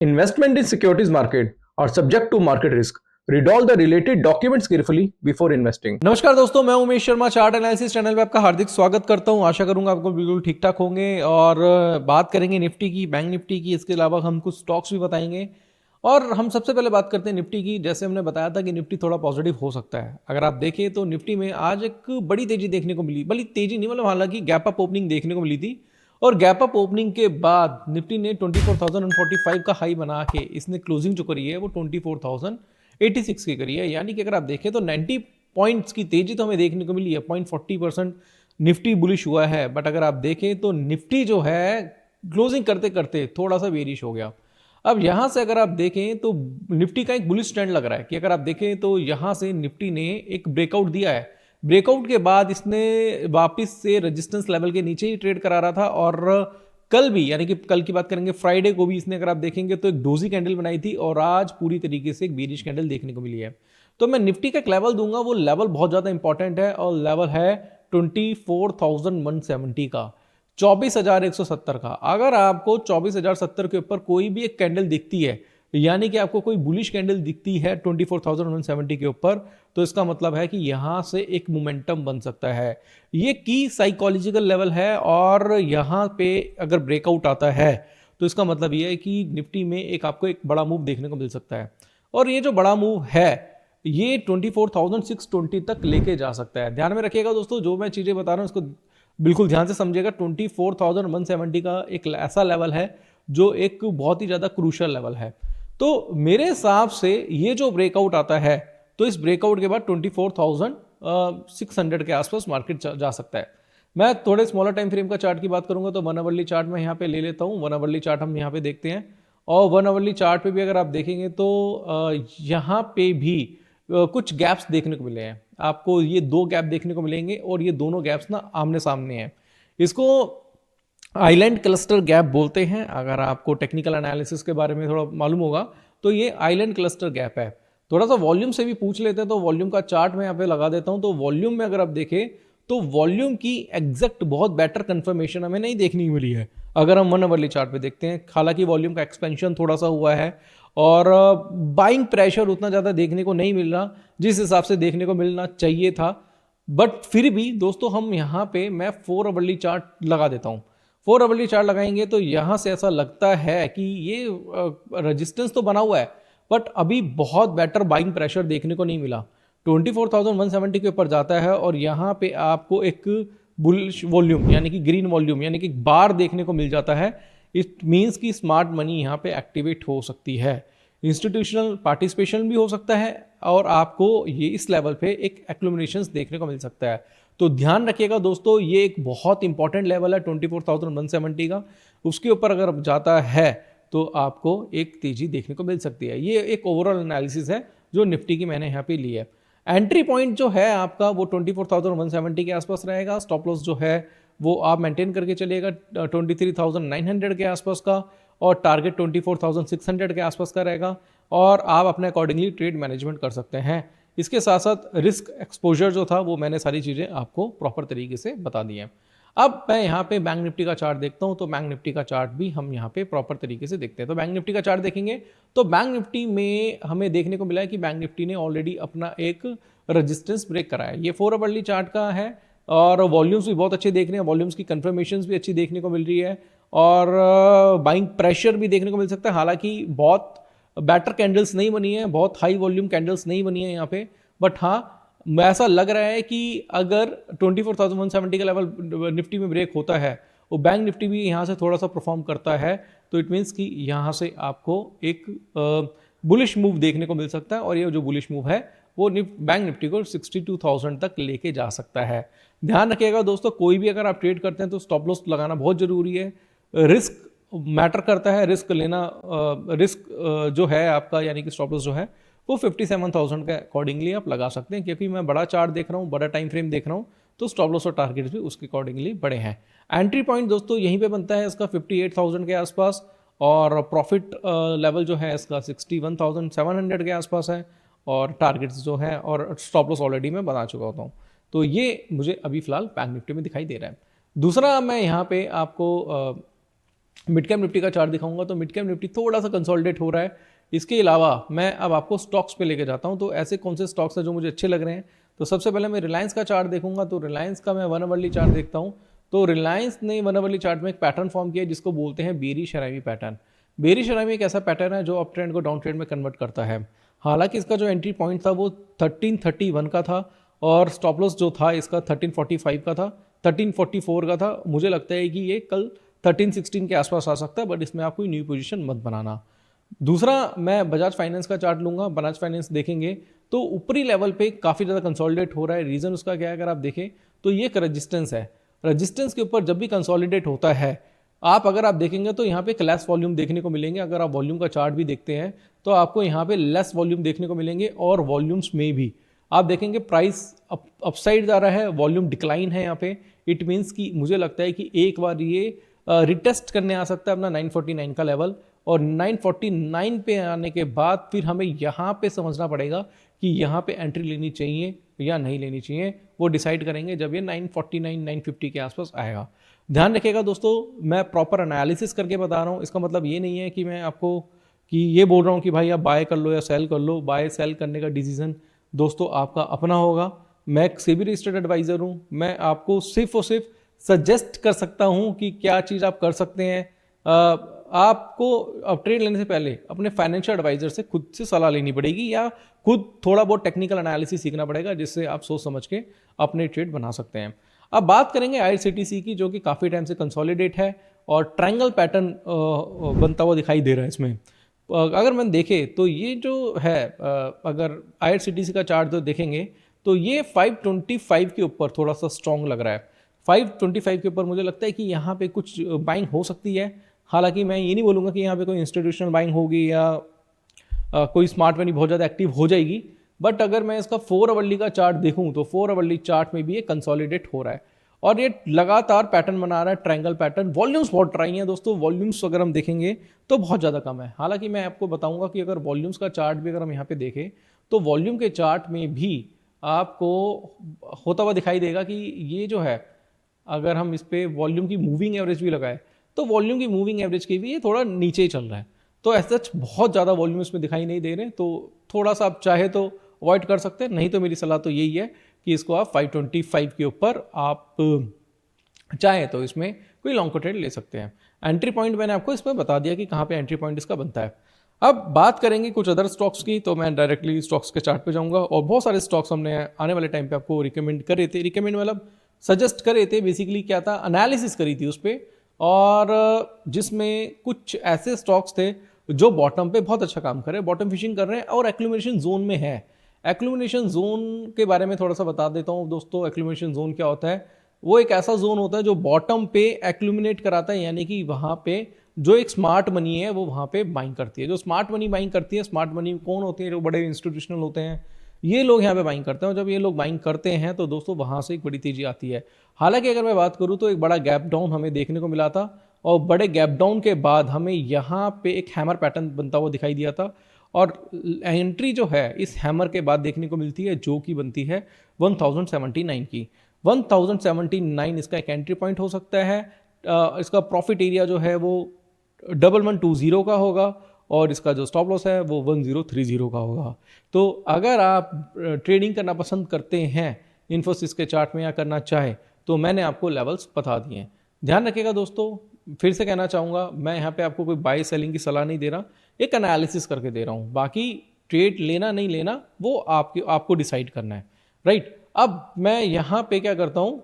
Investment in securities market are subject to market risk. Read all the related documents carefully before investing. नमस्कार दोस्तों, मैं Umesh Sharma chart analysis channel पे आपका हार्दिक स्वागत करता हूं। आशा करूंगा आपको बिल्कुल ठीक ठाक होंगे और बात करेंगे निफ्टी की, बैंक निफ्टी की। इसके अलावा हम कुछ स्टॉक्स भी बताएंगे और हम सबसे पहले बात करते हैं निफ्टी की। जैसे हमने बताया था कि निफ्टी थोड़ा पॉजिटिव हो सकता है। अगर आप देखें तो निफ्टी में आज एक बड़ी तेजी देखने को मिली, बड़ी तेजी नहीं मतलब हालांकि गैप अप ओपनिंग देखने को मिली थी और गैप अप ओपनिंग के बाद निफ्टी ने 24,045 का हाई बना के इसने क्लोजिंग जो करी है वो 24,086 की करी है। यानी कि अगर आप देखें तो 90 पॉइंट्स की तेजी तो हमें देखने को मिली है। 0.40% निफ्टी बुलिश हुआ है, बट अगर आप देखें तो निफ्टी जो है क्लोजिंग करते करते थोड़ा सा बेरिश हो गया। अब यहां से अगर आप देखें तो निफ्टी का एक बुलिश ट्रेंड लग रहा है कि अगर आप देखें तो यहां से निफ्टी ने एक ब्रेकआउट दिया है। ब्रेकआउट के बाद इसने वापस से रेजिस्टेंस लेवल के नीचे ही ट्रेड करा रहा था और कल भी, यानी कि कल की बात करेंगे फ्राइडे को भी, इसने अगर आप देखेंगे तो एक डोजी कैंडल बनाई थी और आज पूरी तरीके से एक बेरिश कैंडल देखने को मिली है। तो मैं निफ्टी का एक लेवल दूंगा, वो लेवल बहुत ज़्यादा इंपॉर्टेंट है और लेवल है 24,170 का, 24,170 का। अगर आपको 24,070 के ऊपर कोई भी एक कैंडल दिखती है, यानी कि आपको कोई बुलिश कैंडल दिखती है 24,170 के ऊपर, तो इसका मतलब है कि यहां से एक मोमेंटम बन सकता है। ये की साइकोलॉजिकल लेवल है और यहां पे अगर ब्रेकआउट आता है तो इसका मतलब ये है कि निफ्टी में एक आपको एक बड़ा मूव देखने को मिल सकता है और ये जो बड़ा मूव है ये 24,620 तक लेके जा सकता है। ध्यान में रखिएगा दोस्तों, जो मैं चीज़ें बता रहा हूँ उसको बिल्कुल ध्यान से समझिएगा। 24,170 का एक ऐसा लेवल है जो एक बहुत ही ज़्यादा क्रूशल लेवल है। तो मेरे हिसाब से ये जो ब्रेकआउट आता है तो इस ब्रेकआउट के बाद 24,600 के आसपास मार्केट जा सकता है। मैं थोड़े स्मॉलर टाइम फ्रेम का चार्ट की बात करूंगा तो 1 आवरली चार्ट में यहाँ पे ले लेता हूँ। 1 आवरली चार्ट हम यहाँ पे देखते हैं और 1 आवरली चार्ट पे भी अगर आप देखेंगे तो यहाँ पे भी कुछ गैप्स देखने को मिले हैं। आपको ये दो गैप देखने को मिलेंगे और ये दोनों गैप्स ना आमने सामने हैं। इसको आइलैंड क्लस्टर गैप बोलते हैं। अगर आपको टेक्निकल एनालिसिस के बारे में थोड़ा मालूम होगा तो ये आइलैंड क्लस्टर गैप है। थोड़ा सा वॉल्यूम से भी पूछ लेते हैं तो वॉल्यूम का चार्ट मैं यहाँ पे लगा देता हूँ। तो वॉल्यूम में अगर आप देखें तो वॉल्यूम की एग्जैक्ट बहुत बेटर कंफर्मेशन हमें नहीं देखने को मिली है अगर हम 1 आवरली चार्ट पे देखते हैं। हालांकि वॉल्यूम का एक्सपेंशन थोड़ा सा हुआ है और बाइंग प्रेशर उतना ज़्यादा देखने को नहीं मिल रहा जिस हिसाब से देखने को मिलना चाहिए था। बट फिर भी दोस्तों हम यहाँ पे मैं 4 आवरली चार्ट लगा देता हूँ। 4 आवरली चार्ट लगाएंगे तो यहाँ से ऐसा लगता है कि ये रेजिस्टेंस तो बना हुआ है बट अभी बहुत बेटर बाइंग प्रेशर देखने को नहीं मिला। 24,170 के ऊपर जाता है और यहाँ पे आपको एक बुलिश वॉल्यूम यानी कि ग्रीन वॉल्यूम यानी कि बार देखने को मिल जाता है। इट मीन्स कि स्मार्ट मनी यहाँ पे एक्टिवेट हो सकती है, इंस्टीट्यूशनल पार्टिसिपेशन भी हो सकता है और आपको ये इस लेवल पे एक एक्लुमिनेशंस देखने को मिल सकता है। तो ध्यान रखिएगा दोस्तों, ये एक बहुत इंपॉर्टेंट लेवल है 24,170 का। उसके ऊपर अगर जाता है तो आपको एक तेजी देखने को मिल सकती है। ये एक ओवरऑल एनालिसिस है जो निफ्टी की मैंने यहाँ पे ली है। एंट्री पॉइंट जो है आपका वो 24,170 के आसपास रहेगा। स्टॉप लॉस जो है वो आप मेंटेन करके चलिएगा 23,900 के आसपास का और टारगेट 24,600 के आसपास का रहेगा और आप अपने अकॉर्डिंगली ट्रेड मैनेजमेंट कर सकते हैं। इसके साथ साथ रिस्क एक्सपोजर जो था वो मैंने सारी चीज़ें आपको प्रॉपर तरीके से बता दी हैं। अब मैं यहाँ पे बैंक निफ्टी का चार्ट देखता हूँ तो बैंक निफ्टी का चार्ट भी हम यहाँ पे प्रॉपर तरीके से देखते हैं। तो बैंक निफ्टी का चार्ट देखेंगे तो बैंक निफ्टी में हमें देखने को मिला है कि बैंक निफ्टी ने ऑलरेडी अपना एक रेजिस्टेंस ब्रेक करा है। ये 4 आवरली चार्ट का है और वॉल्यूम्स भी बहुत अच्छे देख रहे हैं, वॉल्यूम्स की कंफर्मेशंस भी अच्छी देखने को मिल रही है और बाइंग प्रेशर भी देखने को मिल सकता है। हालांकि बहुत बैटर कैंडल्स नहीं बनी है, बहुत हाई वॉल्यूम कैंडल्स नहीं बनी है यहाँ पे, बट हाँ ऐसा लग रहा है कि अगर 24,170 का लेवल निफ्टी में ब्रेक होता है वो बैंक निफ्टी भी यहाँ से थोड़ा सा परफॉर्म करता है तो इट मीन्स कि यहाँ से आपको एक बुलिश मूव देखने को मिल सकता है और ये जो बुलिश मूव है वो बैंक निफ्टी को 62,000 तक लेके जा सकता है। ध्यान रखिएगा दोस्तों, कोई भी अगर आप ट्रेड करते हैं तो स्टॉप लॉस लगाना बहुत जरूरी है। रिस्क मैटर करता है, रिस्क लेना रिस्क जो है आपका यानी कि स्टॉप लॉस जो है वो 57,000 के अकॉर्डिंगली आप लगा सकते हैं। क्योंकि मैं बड़ा चार्ट देख रहा हूँ, बड़ा टाइम फ्रेम देख रहा हूँ तो स्टॉप लॉस और टारगेट्स भी उसके अकॉर्डिंगली बड़े हैं। एंट्री पॉइंट दोस्तों यहीं पे बनता है इसका 58,000 के आसपास और प्रॉफिट लेवल जो है इसका 61,700 के आसपास है और टारगेट्स जो है और स्टॉप लॉस ऑलरेडी मैं बता चुका होता हूँ। तो ये मुझे अभी फिलहाल बैंक निफ्टी में दिखाई दे रहा है। दूसरा मैं यहाँ पे आपको मिड कैप निफ्टी का चार्ट दिखाऊंगा तो मिड कैप निफ्टी थोड़ा सा कंसोलिडेट हो रहा है। इसके अलावा मैं अब आपको स्टॉक्स पे लेके जाता हूं, तो ऐसे कौन से स्टॉक्स हैं जो मुझे अच्छे लग रहे हैं। तो सबसे पहले मैं रिलायंस का चार्ट देखूंगा, तो रिलायंस का मैं 1 आवरली चार्ट देखता हूं। तो रिलायंस ने 1 आवरली चार्ट में एक पैटर्न फॉर्म किया जिसको बोलते हैं बेरी शराबी पैटर्न। बेरी शराबी एक ऐसा पैटर्न है जो अप ट्रेंड को डाउन ट्रेंड में कन्वर्ट करता है। हालांकि इसका जो एंट्री पॉइंट था वो 1331 का था और स्टॉप लॉस जो था इसका 1345 का था, 1344 का था। मुझे लगता है कि ये कल 1316 के आसपास आ सकता है, बट इसमें आप कोई न्यू पोजीशन मत बनाना। दूसरा मैं बजाज फाइनेंस का चार्ट लूंगा। बजाज फाइनेंस देखेंगे तो ऊपरी लेवल पे काफ़ी ज़्यादा कंसोलिडेट हो रहा है। रीज़न उसका क्या है, अगर आप देखें तो ये एक रेजिस्टेंस है। रेजिस्टेंस के ऊपर जब भी कंसोलिडेट होता है, अगर आप देखेंगे तो यहाँ पे एक लेस वॉल्यूम देखने को मिलेंगे। अगर आप वॉल्यूम का चार्ट भी देखते हैं तो आपको यहाँ पे लेस वॉल्यूम देखने को मिलेंगे, और वॉल्यूम्स में भी आप देखेंगे प्राइस अपसाइड जा रहा है, वॉल्यूम डिक्लाइन है यहाँ पे। इट मीन्स कि मुझे लगता है कि एक बार ये रिटेस्ट करने आ सकता है अपना 949 का लेवल, और 949 पे आने के बाद फिर हमें यहाँ पे समझना पड़ेगा कि यहाँ पे एंट्री लेनी चाहिए या नहीं लेनी चाहिए। वो डिसाइड करेंगे जब ये 949 950 के आसपास आएगा। ध्यान रखिएगा दोस्तों, मैं प्रॉपर एनालिसिस करके बता रहा हूँ। इसका मतलब ये नहीं है कि मैं आपको कि ये बोल रहा हूँ कि भाई आप बाय कर लो या सेल कर लो। बाय सेल करने का डिसीजन दोस्तों आपका अपना होगा। मैं एक सेबी रजिस्टर्ड एडवाइज़र हूँ। मैं आपको सिर्फ और सिर्फ सजेस्ट कर सकता हूँ कि क्या चीज़ आप कर सकते हैं। आपको अब ट्रेड लेने से पहले अपने फाइनेंशियल एडवाइजर से खुद से सलाह लेनी पड़ेगी, या खुद थोड़ा बहुत टेक्निकल एनालिसिस सीखना पड़ेगा, जिससे आप सोच समझ के अपने ट्रेड बना सकते हैं। अब बात करेंगे आईआरसीटीसी की, जो कि काफ़ी टाइम से कंसोलिडेट है और ट्रायंगल पैटर्न बनता हुआ दिखाई दे रहा है इसमें। अगर मैं देखे तो ये जो है, अगर आईआरसीटीसी का चार्ट जो देखेंगे तो ये 525 के ऊपर थोड़ा सा स्ट्रॉन्ग लग रहा है। 525 के ऊपर मुझे लगता है कि यहाँ पे कुछ बाइंग हो सकती है। हालांकि मैं ये नहीं बोलूँगा कि यहाँ पे कोई इंस्टीट्यूशनल बाइंग होगी या कोई स्मार्ट मनी बहुत ज़्यादा एक्टिव हो जाएगी, बट अगर मैं इसका 4 आवरली का चार्ट देखूँ तो 4 आवरली चार्ट में भी ये कंसोलिडेट हो रहा है और ये लगातार पैटर्न बना रहा है, ट्रायंगल पैटर्न। वॉल्यूम्स बहुत ट्राई हैं दोस्तों, वॉल्यूम्स अगर हम देखेंगे तो बहुत ज़्यादा कम है। हालांकि मैं आपको बताऊंगा कि अगर वॉल्यूम्स का चार्ट भी अगर हम यहाँ पे देखें तो वॉल्यूम के चार्ट में भी आपको होता हुआ दिखाई देगा कि ये जो है, अगर हम इस पर वॉल्यूम की मूविंग एवरेज भी लगाए तो वॉल्यूम की मूविंग एवरेज की भी ये थोड़ा नीचे ही चल रहा है। तो ऐसा बहुत ज़्यादा वॉल्यूम इसमें दिखाई नहीं दे रहे, तो थोड़ा सा आप चाहे तो अवॉइड कर सकते हैं। नहीं तो मेरी सलाह तो यही है कि इसको आप 525 के ऊपर आप चाहे तो इसमें कोई लॉन्ग को ट्रेड ले सकते हैं। एंट्री पॉइंट मैंने आपको इसमें बता दिया कि कहाँ पे एंट्री पॉइंट इसका बनता है। अब बात करेंगे कुछ अदर स्टॉक्स की, तो मैं डायरेक्टली स्टॉक्स के चार्ट पे जाऊंगा। और बहुत सारे स्टॉक्स हमने आने वाले टाइम पे आपको रिकमेंड कर रहे थे, रिकमेंड मतलब सजेस्ट कर रहे थे, बेसिकली क्या था, एनालिसिस करी थी उस पर, और जिसमें कुछ ऐसे स्टॉक्स थे जो बॉटम पे बहुत अच्छा काम कर रहे हैं, बॉटम फिशिंग कर रहे हैं और एक्लुमिनेशन जोन में है। एक्लुमिनेशन जोन के बारे में थोड़ा सा बता देता हूँ दोस्तों। एक्लुमिनेशन जोन क्या होता है? वो एक ऐसा जोन होता है जो बॉटम पे एक्लुमिनेट कराता है, यानी कि वहाँ पे जो एक स्मार्ट मनी है वो वहाँ पे बाइंग करती है। जो स्मार्ट मनी बाइंग करती है, स्मार्ट मनी कौन होती है? जो बड़े इंस्टीट्यूशनल होते हैं, ये लोग यहाँ पे बाइंग करते हैं। और जब ये लोग बाइंग करते हैं तो दोस्तों वहाँ से एक बड़ी तेजी आती है। हालांकि अगर मैं बात करूँ तो एक बड़ा गैप डाउन हमें देखने को मिला था, और बड़े गैप डाउन के बाद हमें यहाँ पे एक हैमर पैटर्न बनता हुआ दिखाई दिया था, और एंट्री जो है इस हैमर के बाद देखने को मिलती है, जो कि बनती है 1079 की। 1079 इसका एक एंट्री पॉइंट हो सकता है। इसका प्रॉफिट एरिया जो है वो 1120 का होगा, और इसका जो स्टॉप लॉस है वो 1030 का होगा। तो अगर आप ट्रेडिंग करना पसंद करते हैं इन्फोसिस के चार्ट में या करना चाहे, तो मैंने आपको लेवल्स बता दिए हैं। ध्यान रखिएगा दोस्तों, फिर से कहना चाहूँगा, मैं यहाँ पे आपको कोई बाय सेलिंग की सलाह नहीं दे रहा, एक एनालिसिस करके दे रहा हूँ। बाकी ट्रेड लेना नहीं लेना वो आपको डिसाइड करना है, राइट। अब मैं यहाँ पे क्या करता हूँ,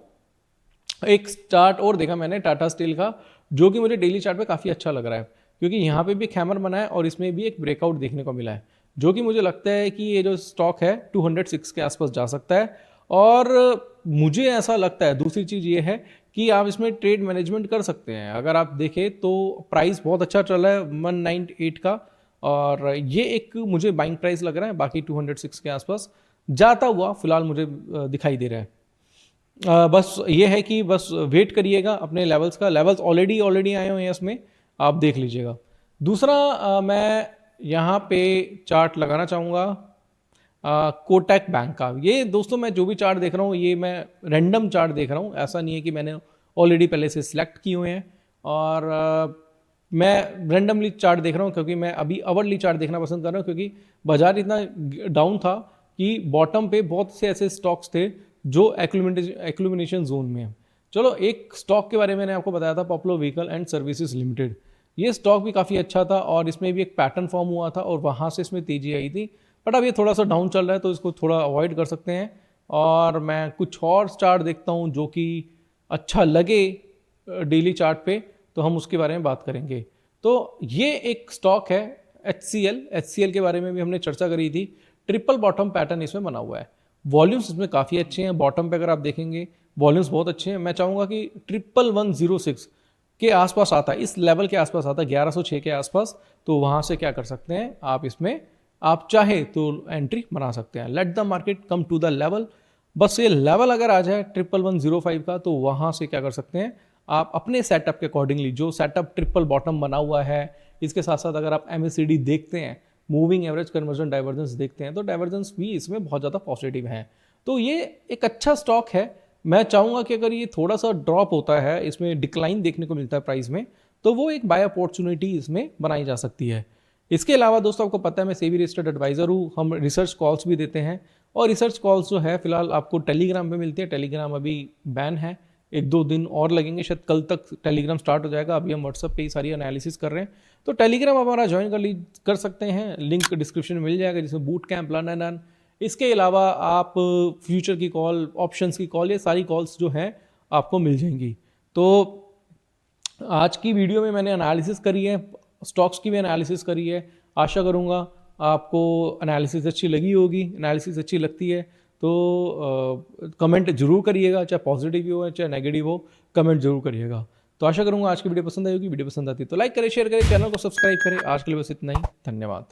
एक चार्ट और देखा मैंने टाटा स्टील का, जो कि मुझे डेली चार्ट पे काफ़ी अच्छा लग रहा है, क्योंकि यहाँ पे भी एक हैमर बना है और इसमें भी एक ब्रेकआउट देखने को मिला है, जो कि मुझे लगता है कि ये जो स्टॉक है 206 के आसपास जा सकता है। और मुझे ऐसा लगता है, दूसरी चीज़ ये है कि आप इसमें ट्रेड मैनेजमेंट कर सकते हैं। अगर आप देखें तो प्राइस बहुत अच्छा चल रहा है 198 का, और ये एक मुझे बाइंग प्राइस लग रहा है। बाकी 206 के आसपास जाता हुआ फिलहाल मुझे दिखाई दे रहा है। बस ये है कि बस वेट करिएगा अपने लेवल्स का। लेवल्स ऑलरेडी आए हुए हैं इसमें, आप देख लीजिएगा। दूसरा मैं यहाँ पे चार्ट लगाना चाहूँगा कोटक बैंक का। ये दोस्तों मैं जो भी चार्ट देख रहा हूँ ये मैं रैंडम चार्ट देख रहा हूँ, ऐसा नहीं है कि मैंने ऑलरेडी पहले से सिलेक्ट किए हुए हैं। और मैं रैंडमली चार्ट देख रहा हूँ क्योंकि मैं अभी आवरली चार्ट देखना पसंद कर रहा हूँ, क्योंकि बाजार इतना डाउन था कि बॉटम पे बहुत से ऐसे स्टॉक्स थे जो एक्लुमिनेशन जोन में है। चलो एक स्टॉक के बारे में मैंने आपको बताया था, popular vehicle and services limited. ये स्टॉक भी काफ़ी अच्छा था और इसमें भी एक पैटर्न फॉर्म हुआ था और वहाँ से इसमें तेजी आई थी, बट अब ये थोड़ा सा डाउन चल रहा है तो इसको थोड़ा अवॉइड कर सकते हैं। और मैं कुछ और चार्ट देखता हूँ जो कि अच्छा लगे डेली चार्ट पे, तो हम उसके बारे में बात करेंगे। तो ये एक स्टॉक है HCL के बारे में भी हमने चर्चा करी थी। ट्रिपल बॉटम पैटर्न इसमें बना हुआ है, वॉल्यूम्स इसमें काफ़ी अच्छे हैं। बॉटम पे अगर आप देखेंगे वॉल्यूम्स बहुत अच्छे हैं। मैं चाहूँगा कि 11106 के आसपास आता है, इस लेवल के आसपास आता है, 1106 के आसपास। तो वहाँ से क्या कर सकते हैं आप, इसमें आप चाहे तो एंट्री बना सकते हैं। Let the market come to the level, बस ये लेवल अगर आ जाए 11105 का, तो वहाँ से क्या कर सकते हैं आप अपने सेटअप के अकॉर्डिंगली, जो सेटअप ट्रिपल बॉटम बना हुआ है, इसके साथ साथ अगर आप MACD देखते हैं, मूविंग एवरेज कन्वर्जन डाइवर्जेंस देखते हैं, तो डाइवर्जेंस भी इसमें बहुत ज़्यादा पॉजिटिव है। तो ये एक अच्छा स्टॉक है। मैं चाहूँगा कि अगर ये थोड़ा सा ड्रॉप होता है, इसमें डिक्लाइन देखने को मिलता है प्राइस में, तो वो एक बाय अपॉर्चुनिटी इसमें बनाई जा सकती है। इसके अलावा दोस्तों आपको पता है मैं सेबी रजिस्टर्ड एडवाइज़र हूँ, हम रिसर्च कॉल्स भी देते हैं, और रिसर्च कॉल्स जो है फिलहाल आपको टेलीग्राम पे मिलती है। टेलीग्राम अभी बैन है, 1-2 दिन और लगेंगे, शायद कल तक टेलीग्राम स्टार्ट हो जाएगा। अभी हम व्हाट्सअप पे ही सारी एनालिसिस कर रहे हैं, तो टेलीग्राम हमारा ज्वाइन कर सकते हैं, लिंक डिस्क्रिप्शन में मिल जाएगा, जिसमें boot camp, learn and earn. इसके अलावा आप फ्यूचर की कॉल, ऑप्शंस की कॉल, ये सारी कॉल्स जो हैं आपको मिल जाएंगी। तो आज की वीडियो में मैंने एनालिसिस करी है, स्टॉक्स की भी एनालिसिस करी है। आशा करूँगा आपको एनालिसिस अच्छी लगी होगी। एनालिसिस अच्छी लगती है तो कमेंट जरूर करिएगा, चाहे पॉजिटिव हो चाहे नेगेटिव हो, कमेंट जरूर करिएगा। तो आशा करूँगा आज की वीडियो पसंद आई होगी। वीडियो पसंद आती है तो लाइक करें, शेयर करें, चैनल को सब्सक्राइब करें। आज के लिए बस इतना ही, धन्यवाद।